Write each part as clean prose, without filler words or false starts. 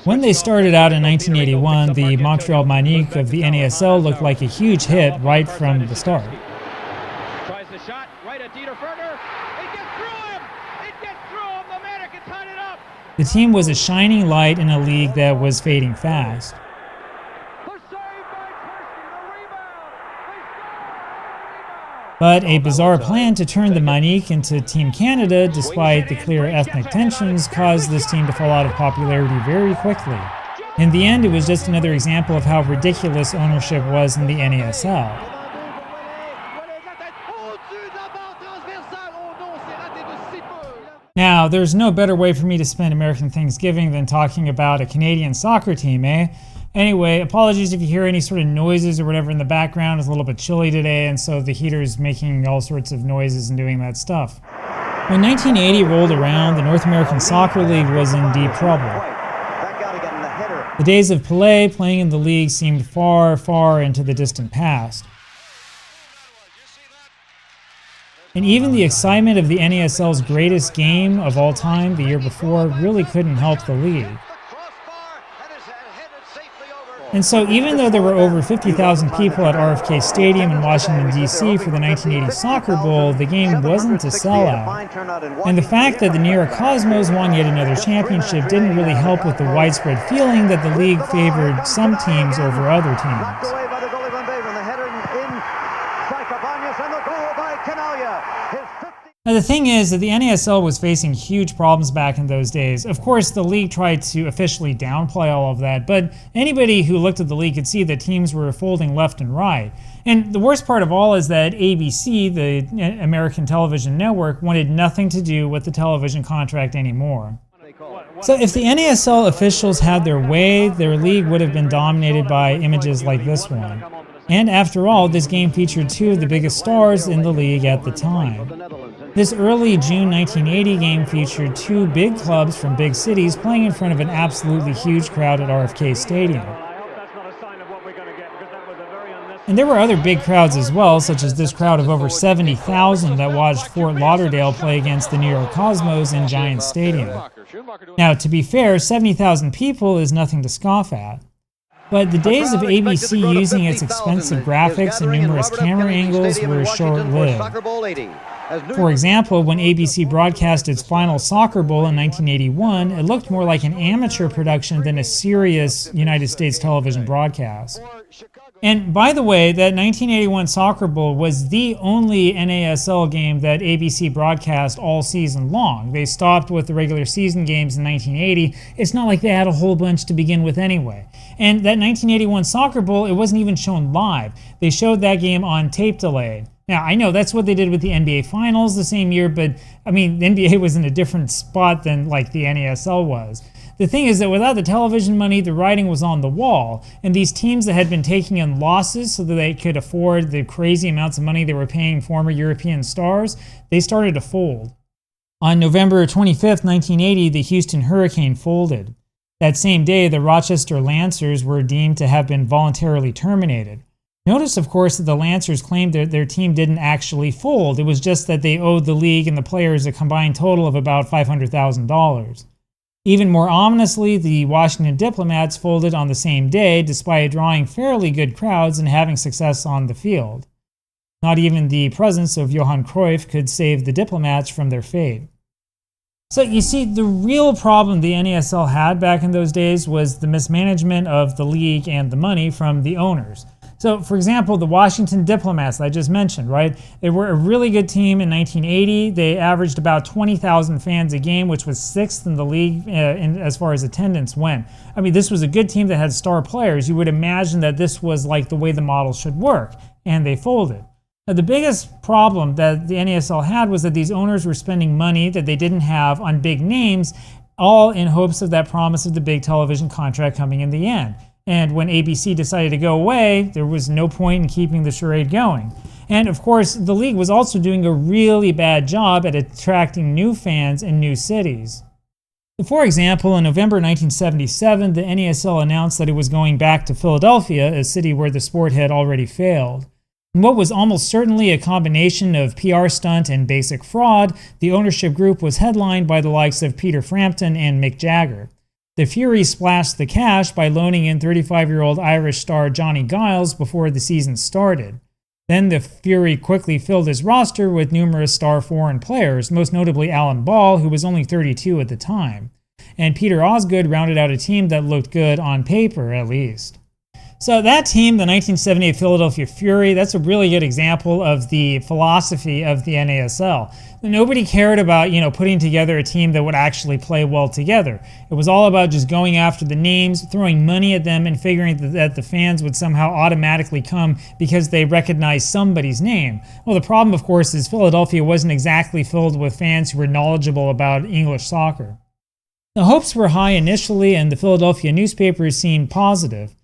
When they started out in 1981, the Montreal Manic of the NASL looked like a huge hit right from the start. Tries the shot right at Dieterferner. It gets through him. It gets through him. The Manik can tie it up. The team was a shining light in a league that was fading fast. But a bizarre plan to turn the Manik into Team Canada, despite the clear ethnic tensions, caused this team to fall out of popularity very quickly. In the end, it was just another example of how ridiculous ownership was in the NASL. Now, there's no better way for me to spend American Thanksgiving than talking about a Canadian soccer team, eh? Anyway, apologies if you hear any sort of noises or whatever in the background. It's a little bit chilly today, and so the heater's making all sorts of noises and doing that stuff. When 1980 rolled around, the North American Soccer League was in deep trouble. The days of Pelé playing in the league seemed far, far into the distant past. And even the excitement of the NASL's greatest game of all time the year before really couldn't help the league. And so even though there were over 50,000 people at RFK Stadium in Washington, D.C. for the 1980 Soccer Bowl, the game wasn't a sellout. And the fact that the New York Cosmos won yet another championship didn't really help with the widespread feeling that the league favored some teams over other teams. Now the thing is that the NASL was facing huge problems back in those days. Of course, the league tried to officially downplay all of that, but anybody who looked at the league could see that teams were folding left and right. And the worst part of all is that ABC, the American television network, wanted nothing to do with the television contract anymore. So if the NASL officials had their way, their league would have been dominated by images like this one. And after all, this game featured two of the biggest stars in the league at the time. This early June 1980 game featured two big clubs from big cities playing in front of an absolutely huge crowd at RFK Stadium. And there were other big crowds as well, such as this crowd of over 70,000 that watched Fort Lauderdale play against the New York Cosmos in Giant Stadium. Now, to be fair, 70,000 people is nothing to scoff at. But the days of ABC using its expensive graphics and numerous camera angles were short-lived. For example, when ABC broadcast its final Soccer Bowl in 1981, it looked more like an amateur production than a serious United States television broadcast. And by the way, that 1981 Soccer Bowl was the only NASL game that ABC broadcast all season long. They stopped with the regular season games in 1980. It's not like they had a whole bunch to begin with anyway. And that 1981 Soccer Bowl, it wasn't even shown live. They showed that game on tape delay. Now, I know that's what they did with the NBA Finals the same year, but I mean, the NBA was in a different spot than like the NASL was. The thing is that without the television money, the writing was on the wall, and these teams that had been taking in losses so that they could afford the crazy amounts of money they were paying former European stars, they started to fold. On November 25th, 1980, the Houston Hurricane folded. That same day, the Rochester Lancers were deemed to have been voluntarily terminated. Notice, of course, that the Lancers claimed that their team didn't actually fold. It was just that they owed the league and the players a combined total of about $500,000. Even more ominously, the Washington Diplomats folded on the same day, despite drawing fairly good crowds and having success on the field. Not even the presence of Johan Cruyff could save the Diplomats from their fate. So you see, the real problem the NASL had back in those days was the mismanagement of the league and the money from the owners. So, for example, the Washington Diplomats that I just mentioned, right? They were a really good team in 1980. They averaged about 20,000 fans a game, which was sixth in the league as far as attendance went. I mean, this was a good team that had star players. You would imagine that this was like the way the model should work, and they folded. Now, the biggest problem that the NASL had was that these owners were spending money that they didn't have on big names, all in hopes of that promise of the big television contract coming in the end. And when ABC decided to go away, there was no point in keeping the charade going. And of course, the league was also doing a really bad job at attracting new fans in new cities. For example, in November 1977, the NASL announced that it was going back to Philadelphia, a city where the sport had already failed. In what was almost certainly a combination of PR stunt and basic fraud, the ownership group was headlined by the likes of Peter Frampton and Mick Jagger. The Fury splashed the cash by loaning in 35-year-old Irish star Johnny Giles before the season started. Then the Fury quickly filled his roster with numerous star foreign players, most notably Alan Ball, who was only 32 at the time. And Peter Osgood rounded out a team that looked good on paper, at least. So that team, the 1978 Philadelphia Fury, that's a really good example of the philosophy of the NASL. Nobody cared about, putting together a team that would actually play well together. It was all about just going after the names, throwing money at them, and figuring that the fans would somehow automatically come because they recognized somebody's name. Well, the problem, of course, is Philadelphia wasn't exactly filled with fans who were knowledgeable about English soccer. The hopes were high initially, and the Philadelphia newspapers seemed positive.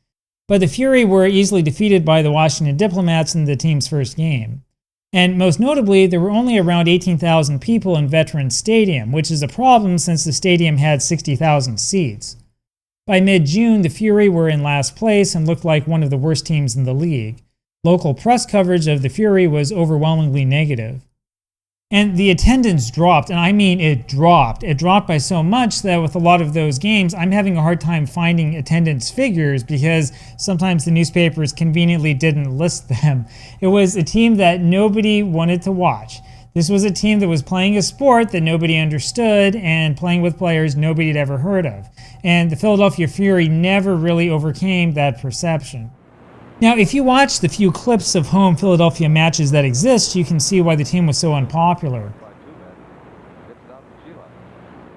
But the Fury were easily defeated by the Washington Diplomats in the team's first game. And most notably, there were only around 18,000 people in Veterans Stadium, which is a problem since the stadium had 60,000 seats. By mid-June, the Fury were in last place and looked like one of the worst teams in the league. Local press coverage of the Fury was overwhelmingly negative. And the attendance dropped, and I mean it dropped. It dropped by so much that with a lot of those games, I'm having a hard time finding attendance figures because sometimes the newspapers conveniently didn't list them. It was a team that nobody wanted to watch. This was a team that was playing a sport that nobody understood and playing with players nobody had ever heard of. And the Philadelphia Fury never really overcame that perception. Now, if you watch the few clips of home Philadelphia matches that exist, you can see why the team was so unpopular.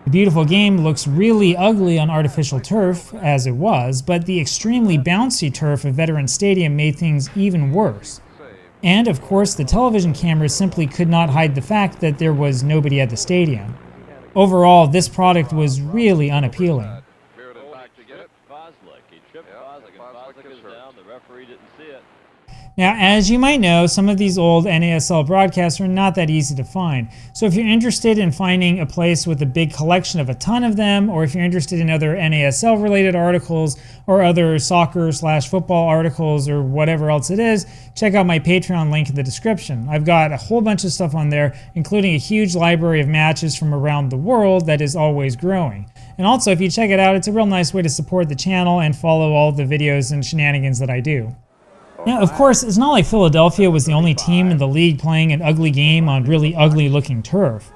The beautiful game looks really ugly on artificial turf, as it was, but the extremely bouncy turf of Veterans Stadium made things even worse. And, of course, the television cameras simply could not hide the fact that there was nobody at the stadium. Overall, this product was really unappealing. Now, as you might know, some of these old NASL broadcasts are not that easy to find. So if you're interested in finding a place with a big collection of a ton of them, or if you're interested in other NASL related articles or other soccer/football articles or whatever else it is, check out my Patreon link in the description. I've got a whole bunch of stuff on there, including a huge library of matches from around the world that is always growing. And also, if you check it out, it's a real nice way to support the channel and follow all the videos and shenanigans that I do. Now, of course, it's not like Philadelphia was the only team in the league playing an ugly game on really ugly-looking turf.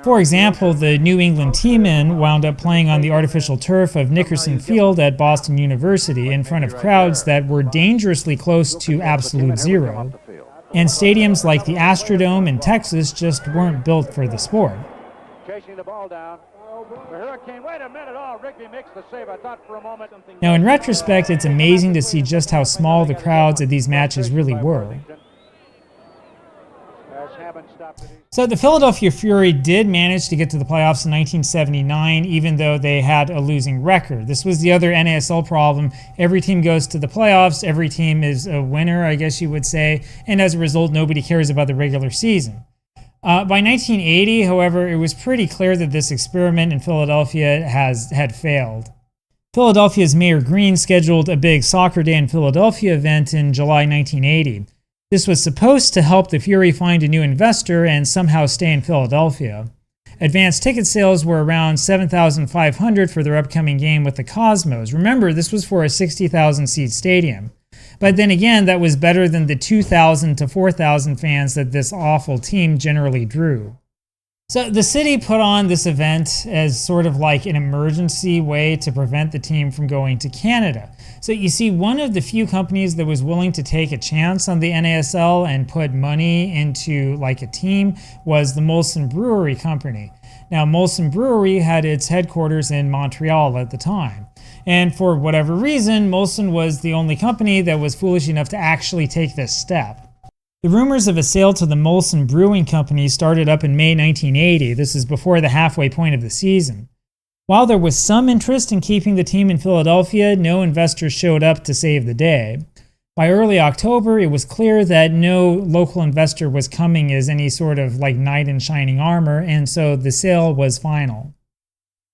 For example, the New England T-Men wound up playing on the artificial turf of Nickerson Field at Boston University in front of crowds that were dangerously close to absolute zero. And stadiums like the Astrodome in Texas just weren't built for the sport. Chasing the ball down. The Hurricane, wait a minute, Rigby makes the save. I thought for a moment. Now, in retrospect, it's amazing to see just how small the crowds at these matches really were. So the Philadelphia Fury did manage to get to the playoffs in 1979, even though they had a losing record. This was the other NASL problem. Every team goes to the playoffs, every team is a winner, I guess you would say, and as a result, nobody cares about the regular season. By 1980, however, it was pretty clear that this experiment in Philadelphia had failed. Philadelphia's Mayor Green scheduled a big Soccer Day in Philadelphia event in July 1980. This was supposed to help the Fury find a new investor and somehow stay in Philadelphia. Advanced ticket sales were around 7,500 for their upcoming game with the Cosmos. Remember, this was for a 60,000-seat stadium. But then again, that was better than the 2,000 to 4,000 fans that this awful team generally drew. So the city put on this event as sort of like an emergency way to prevent the team from going to Canada. So you see, one of the few companies that was willing to take a chance on the NASL and put money into like a team was the Molson Brewery Company. Now, Molson Brewery had its headquarters in Montreal at the time. And for whatever reason, Molson was the only company that was foolish enough to actually take this step. The rumors of a sale to the Molson Brewing Company started up in May 1980. This is before the halfway point of the season. While there was some interest in keeping the team in Philadelphia, no investors showed up to save the day. By early October, it was clear that no local investor was coming as any sort of like knight in shining armor, and so the sale was final.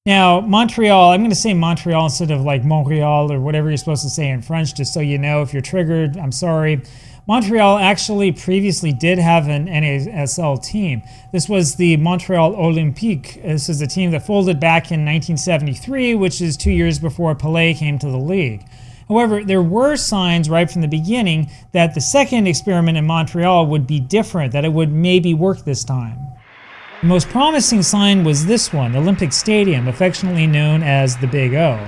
Now, Montreal, I'm going to say Montreal instead of like Montreal or whatever you're supposed to say in French, just so you know. If you're triggered, I'm sorry. Montreal actually previously did have an NASL team. This was the Montreal Olympique. This is a team that folded back in 1973, which is 2 years before Pelé came to the league. However, there were signs right from the beginning that the second experiment in Montreal would be different, that it would maybe work this time. The most promising sign was this one, Olympic Stadium, affectionately known as the Big O.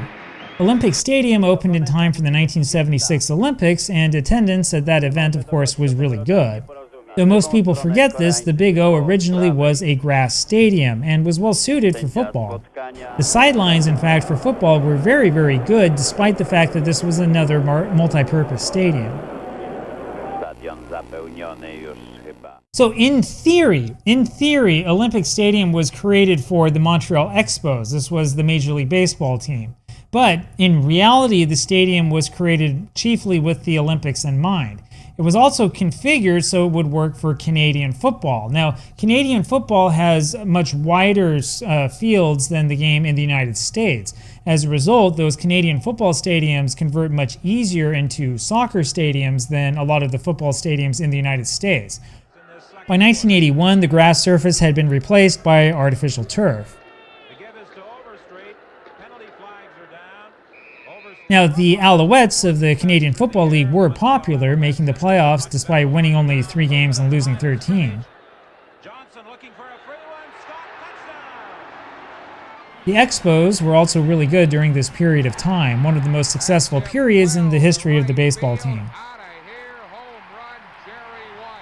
Olympic Stadium opened in time for the 1976 Olympics, and attendance at that event, of course, was really good. Though most people forget this, the Big O originally was a grass stadium and was well suited for football. The sidelines, in fact, for football were very, very good, despite the fact that this was another multi-purpose stadium. So in theory, Olympic Stadium was created for the Montreal Expos. This was the Major League Baseball team. But in reality, the stadium was created chiefly with the Olympics in mind. It was also configured so it would work for Canadian football. Now, Canadian football has much wider fields than the game in the United States. As a result, those Canadian football stadiums convert much easier into soccer stadiums than a lot of the football stadiums in the United States. By 1981, the grass surface had been replaced by artificial turf. Now, the Alouettes of the Canadian Football League were popular, making the playoffs despite winning only 3 games and losing 13. The Expos were also really good during this period of time, one of the most successful periods in the history of the baseball team.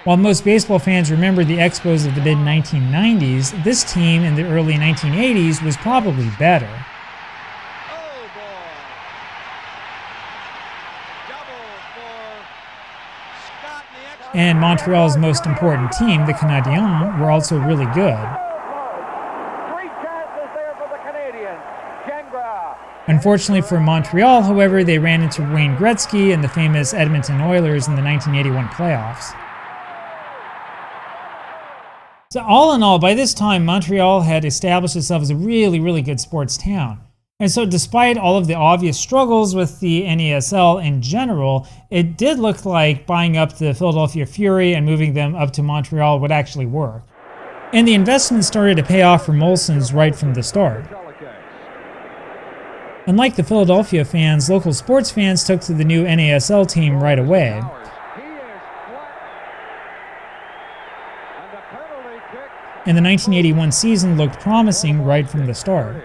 While most baseball fans remember the Expos of the mid-1990s, this team in the early 1980s was probably better. And Montreal's most important team, the Canadiens, were also really good. Unfortunately for Montreal, however, they ran into Wayne Gretzky and the famous Edmonton Oilers in the 1981 playoffs. So all in all, by this time, Montreal had established itself as a really, really good sports town. And so despite all of the obvious struggles with the NASL in general, it did look like buying up the Philadelphia Fury and moving them up to Montreal would actually work. And the investment started to pay off for Molson's right from the start. Unlike the Philadelphia fans, local sports fans took to the new NASL team right away. And the 1981 season looked promising right from the start.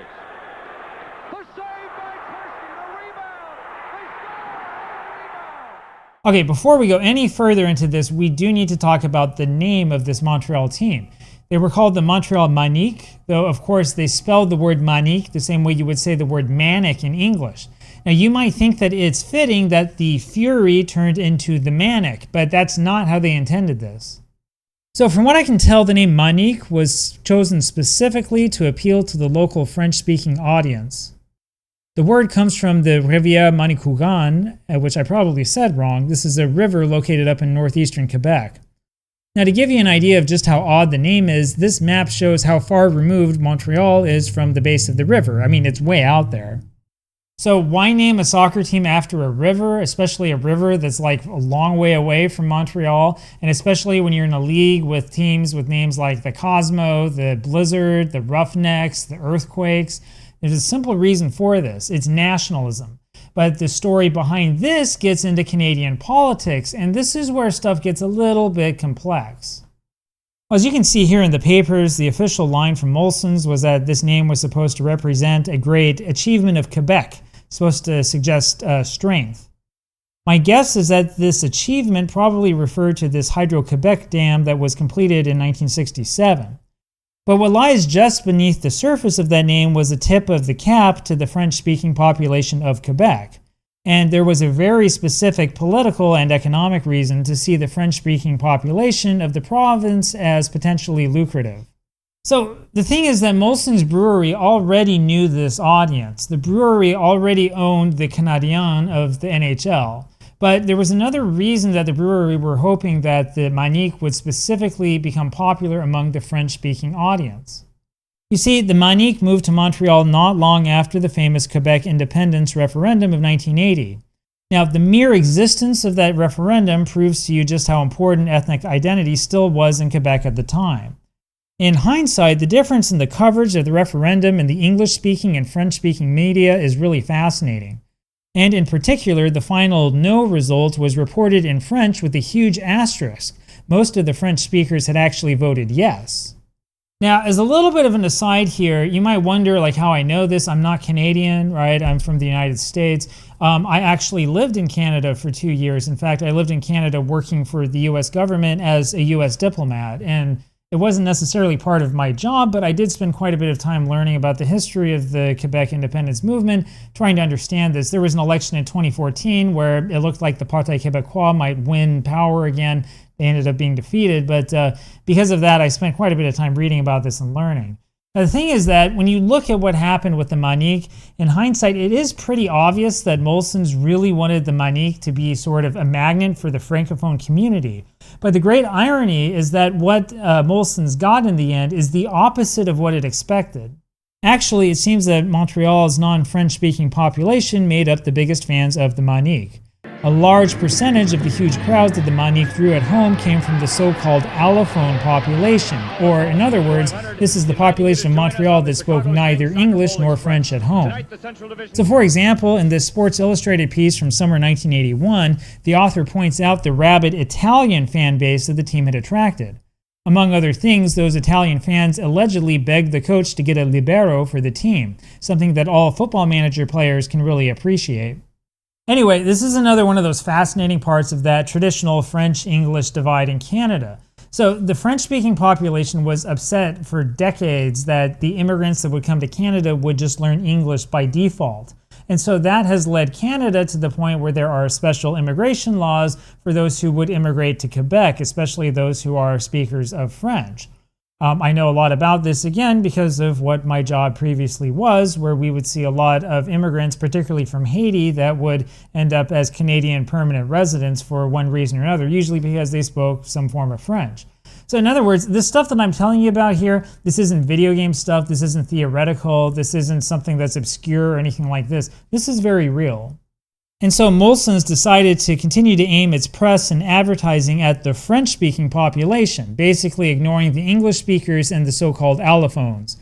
Okay, before we go any further into this, we do need to talk about the name of this Montreal team. They were called the Montreal Manic, though of course they spelled the word Manik the same way you would say the word Manik in English. Now you might think that it's fitting that the Fury turned into the Manic, but that's not how they intended this. So from what I can tell, the name Manik was chosen specifically to appeal to the local French-speaking audience. The word comes from the Rivière Manicougan, which I probably said wrong. This is a river located up in northeastern Quebec. Now to give you an idea of just how odd the name is, this map shows how far removed Montreal is from the base of the river. I mean, it's way out there. So why name a soccer team after a river, especially a river that's like a long way away from Montreal, and especially when you're in a league with teams with names like the Cosmo, the Blizzard, the Roughnecks, the Earthquakes? There's a simple reason for this. It's nationalism. But the story behind this gets into Canadian politics, and this is where stuff gets a little bit complex. As you can see here in the papers, the official line from Molson's was that this name was supposed to represent a great achievement of Quebec, supposed to suggest strength. My guess is that this achievement probably referred to this Hydro-Quebec dam that was completed in 1967. But what lies just beneath the surface of that name was a tip of the cap to the French-speaking population of Quebec. And there was a very specific political and economic reason to see the French-speaking population of the province as potentially lucrative. So the thing is that Molson's brewery already knew this audience. The brewery already owned the Canadiens of the NHL. But there was another reason that the brewery were hoping that the Manik would specifically become popular among the French-speaking audience. You see, the Manik moved to Montreal not long after the famous Quebec independence referendum of 1980. Now, the mere existence of that referendum proves to you just how important ethnic identity still was in Quebec at the time. In hindsight, the difference in the coverage of the referendum in the English-speaking and French-speaking media is really fascinating. And in particular, the final no result was reported in French with a huge asterisk. Most of the French speakers had actually voted yes. Now, as a little bit of an aside here, you might wonder how I know this. I'm not Canadian, right? I'm from the United States. I actually lived in Canada for 2 years. In fact, I lived in Canada working for the US government as a US diplomat. And it wasn't necessarily part of my job, but I did spend quite a bit of time learning about the history of the Quebec independence movement, trying to understand this. There was an election in 2014 where it looked like the Parti Québécois might win power again. They ended up being defeated, but because of that, I spent quite a bit of time reading about this and learning. Now, the thing is that when you look at what happened with the Manik, in hindsight, it is pretty obvious that Molson's really wanted the Manik to be sort of a magnet for the Francophone community. But the great irony is that what Molson's got in the end is the opposite of what it expected. Actually, it seems that Montreal's non-French-speaking population made up the biggest fans of the Manik. A large percentage of the huge crowds that the Manik drew at home came from the so-called allophone population, or in other words, this is the population of Montreal that spoke neither English nor French at home. So for example, in this Sports Illustrated piece from summer 1981, the author points out the rabid Italian fan base that the team had attracted. Among other things, those Italian fans allegedly begged the coach to get a libero for the team, something that all football manager players can really appreciate. Anyway, this is another one of those fascinating parts of that traditional French-English divide in Canada. So the French-speaking population was upset for decades that the immigrants that would come to Canada would just learn English by default. And so that has led Canada to the point where there are special immigration laws for those who would immigrate to Quebec, especially those who are speakers of French. I know a lot about this, again, because of what my job previously was, where we would see a lot of immigrants, particularly from Haiti, that would end up as Canadian permanent residents for one reason or another, usually because they spoke some form of French. So in other words, this stuff that I'm telling you about here, this isn't video game stuff, this isn't theoretical, this isn't something that's obscure or anything like this. This is very real. And so Molson's decided to continue to aim its press and advertising at the French-speaking population, basically ignoring the English speakers and the so-called allophones.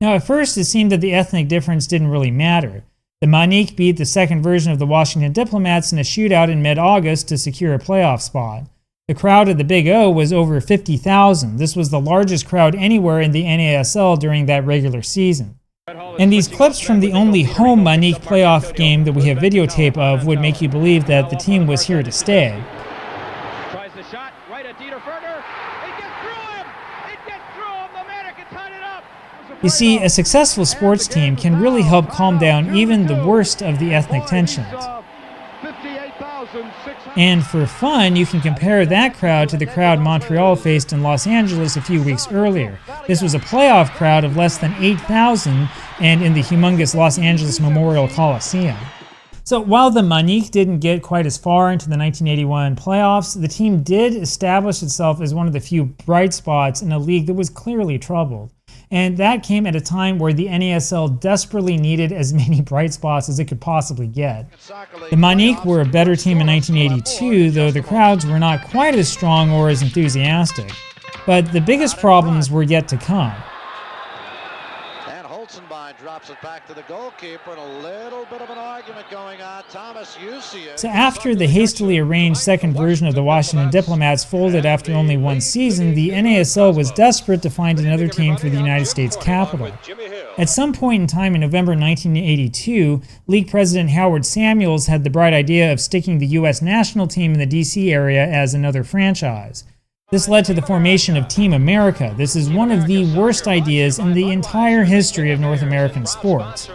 Now, at first, it seemed that the ethnic difference didn't really matter. The Manik beat the second version of the Washington Diplomats in a shootout in mid-August to secure a playoff spot. The crowd at the Big O was over 50,000. This was the largest crowd anywhere in the NASL during that regular season. And these clips from the only home Manik playoff game that we have videotape of would make you believe that the team was here to stay. Tries the shot, right at Dieter Ferner. It gets through him! It gets through him! The Manic can tie it up! You see, a successful sports team can really help calm down even the worst of the ethnic tensions. And for fun, you can compare that crowd to the crowd Montreal faced in Los Angeles a few weeks earlier. This was a playoff crowd of less than 8,000 and in the humongous Los Angeles Memorial Coliseum. So while the Manik didn't get quite as far into the 1981 playoffs, the team did establish itself as one of the few bright spots in a league that was clearly troubled. And that came at a time where the NASL desperately needed as many bright spots as it could possibly get. The Manik were a better team in 1982, though the crowds were not quite as strong or as enthusiastic. But the biggest problems were yet to come. Drops it back to the goalkeeper, and a little bit of an argument going on. Thomas Usian. So after the hastily arranged second version of the Washington Diplomats folded after only one season, the NASL was desperate to find another team for the United States Capitol. At some point in time in November 1982, League President Howard Samuels had the bright idea of sticking the U.S. national team in the D.C. area as another franchise. This led to the formation of Team America. This is one of the worst ideas in the entire history of North American sports.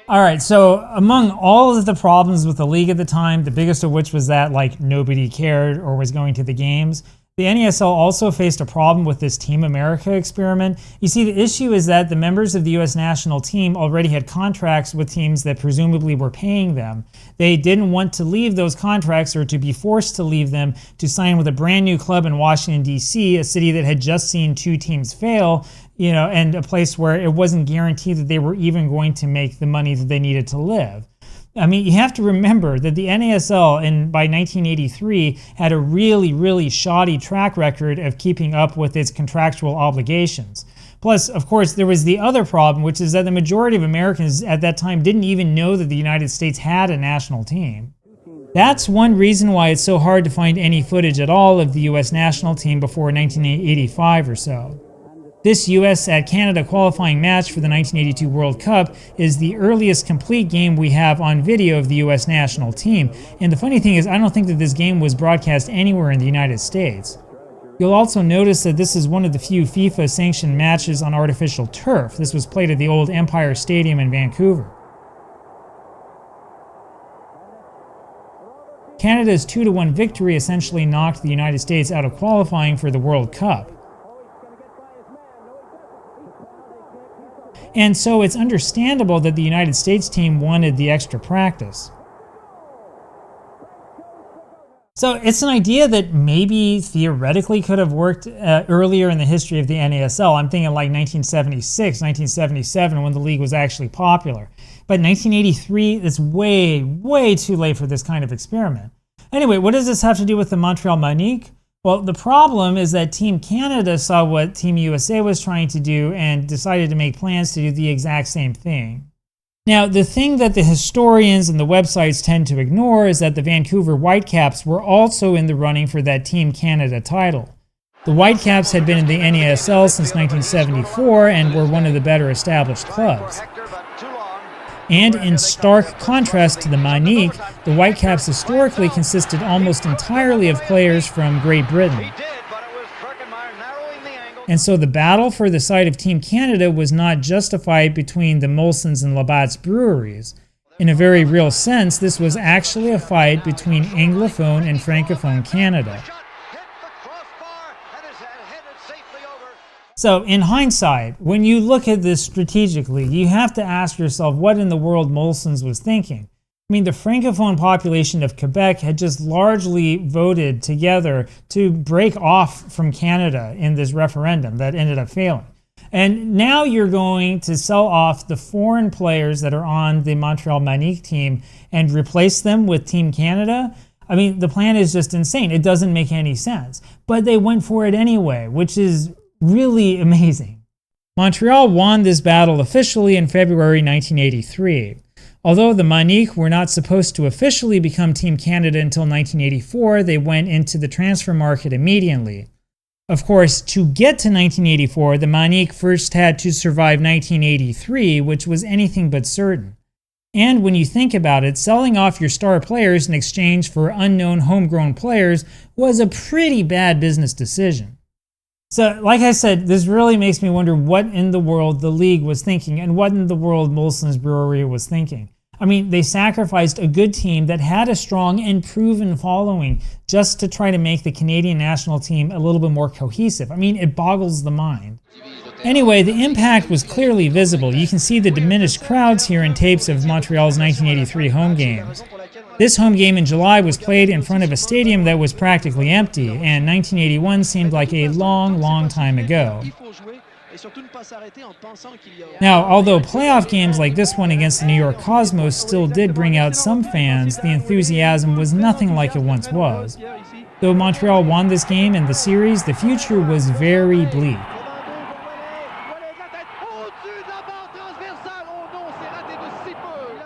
Alright, so among all of the problems with the league at the time, the biggest of which was that nobody cared or was going to the games, the NASL also faced a problem with this Team America experiment. You see, the issue is that the members of the U.S. national team already had contracts with teams that presumably were paying them. They didn't want to leave those contracts or to be forced to leave them to sign with a brand new club in Washington, D.C., a city that had just seen two teams fail, and a place where it wasn't guaranteed that they were even going to make the money that they needed to live. I mean, you have to remember that the NASL by 1983 had a really shoddy track record of keeping up with its contractual obligations. Plus, of course, there was the other problem, which is that the majority of Americans at that time didn't even know that the United States had a national team. That's one reason why it's so hard to find any footage at all of the US national team before 1985 or so. This US at Canada qualifying match for the 1982 World Cup is the earliest complete game we have on video of the US national team. And the funny thing is, I don't think that this game was broadcast anywhere in the United States. You'll also notice that this is one of the few FIFA-sanctioned matches on artificial turf. This was played at the old Empire Stadium in Vancouver. Canada's 2-1 victory essentially knocked the United States out of qualifying for the World Cup. And so it's understandable that the United States team wanted the extra practice. So it's an idea that maybe theoretically could have worked earlier in the history of the NASL. I'm thinking like 1976, 1977, when the league was actually popular. But 1983, it's way too late for this kind of experiment. Anyway, what does this have to do with the Montreal Manic? Well, the problem is that Team Canada saw what Team USA was trying to do and decided to make plans to do the exact same thing. Now, the thing that the historians and the websites tend to ignore is that the Vancouver Whitecaps were also in the running for that Team Canada title. The Whitecaps had been in the NASL since 1974 and were one of the better established clubs. And in stark contrast to the Manik, the Whitecaps historically consisted almost entirely of players from Great Britain. And so the battle for the site of Team Canada was not just a fight between the Molson's and Labatt's breweries. In a very real sense, this was actually a fight between Anglophone and Francophone Canada. So in hindsight, when you look at this strategically, you have to ask yourself what in the world Molson's was thinking. I mean, the Francophone population of Quebec had just largely voted together to break off from Canada in this referendum that ended up failing. And now you're going to sell off the foreign players that are on the Montreal Manic team and replace them with Team Canada? I mean, the plan is just insane. It doesn't make any sense. But they went for it anyway, which is really amazing. Montreal won this battle officially in February 1983. Although the Manik were not supposed to officially become Team Canada until 1984, they went into the transfer market immediately. Of course, to get to 1984, the Manik first had to survive 1983, which was anything but certain. And when you think about it, selling off your star players in exchange for unknown homegrown players was a pretty bad business decision. So, like I said, this really makes me wonder what in the world the league was thinking and what in the world Molson's Brewery was thinking. I mean, they sacrificed a good team that had a strong and proven following just to try to make the Canadian national team a little bit more cohesive. I mean, it boggles the mind. Anyway, the impact was clearly visible. You can see the diminished crowds here in tapes of Montreal's 1983 home games. This home game in July was played in front of a stadium that was practically empty, and 1981 seemed like a long time ago. Now, although playoff games like this one against the New York Cosmos still did bring out some fans, the enthusiasm was nothing like it once was. Though Montreal won this game and the series, the future was very bleak.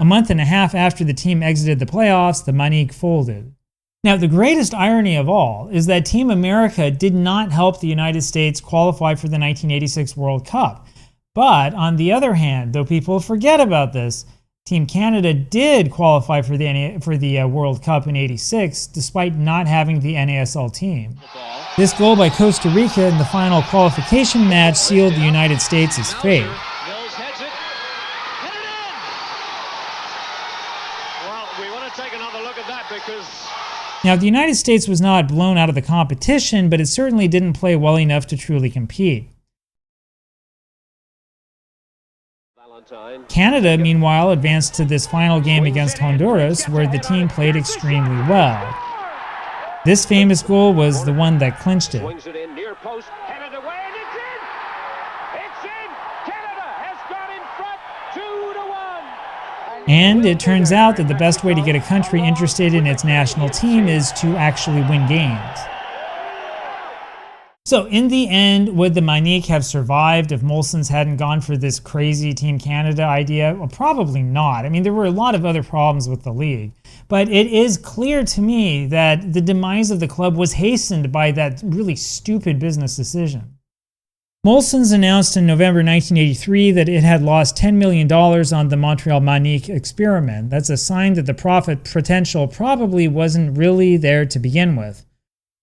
A month and a half after the team exited the playoffs, the Manik folded. Now, the greatest irony of all is that Team America did not help the United States qualify for the 1986 World Cup. But on the other hand, though people forget about this, Team Canada did qualify for the World Cup in '86, despite not having the NASL team. This goal by Costa Rica in the final qualification match sealed the United States' fate. Now, the United States was not blown out of the competition, but it certainly didn't play well enough to truly compete. Canada, meanwhile, advanced to this final game against Honduras, where the team played extremely well. This famous goal was the one that clinched it. And it turns out that the best way to get a country interested in its national team is to actually win games. So in the end, would the Manik have survived if Molson's hadn't gone for this crazy Team Canada idea? Well, probably not. I mean, there were a lot of other problems with the league. But it is clear to me that the demise of the club was hastened by that really stupid business decision. Molson's announced in November 1983 that it had lost $10 million on the Montreal Manic experiment. That's a sign that the profit potential probably wasn't really there to begin with.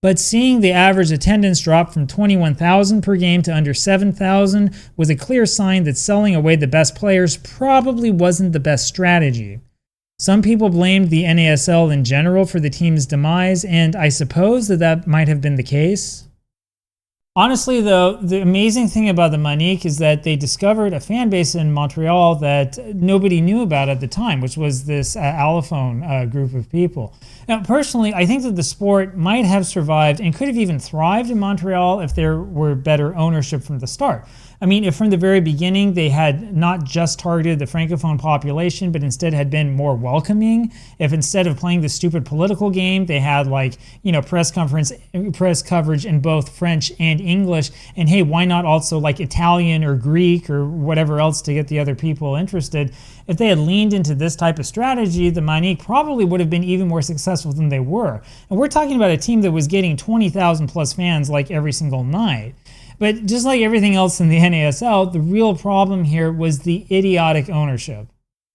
But seeing the average attendance drop from 21,000 per game to under 7,000 was a clear sign that selling away the best players probably wasn't the best strategy. Some people blamed the NASL in general for the team's demise, and I suppose that might have been the case. Honestly, though, the amazing thing about the Manik is that they discovered a fan base in Montreal that nobody knew about at the time, which was this allophone group of people. Now, personally, I think that the sport might have survived and could have even thrived in Montreal if there were better ownership from the start. I mean, if from the very beginning they had not just targeted the Francophone population, but instead had been more welcoming, if instead of playing the stupid political game, they had press coverage in both French and English, and hey, why not also like Italian or Greek or whatever else to get the other people interested? If they had leaned into this type of strategy, the Manik probably would have been even more successful than they were. And we're talking about a team that was getting 20,000 plus fans like every single night. But just like everything else in the NASL, the real problem here was the idiotic ownership.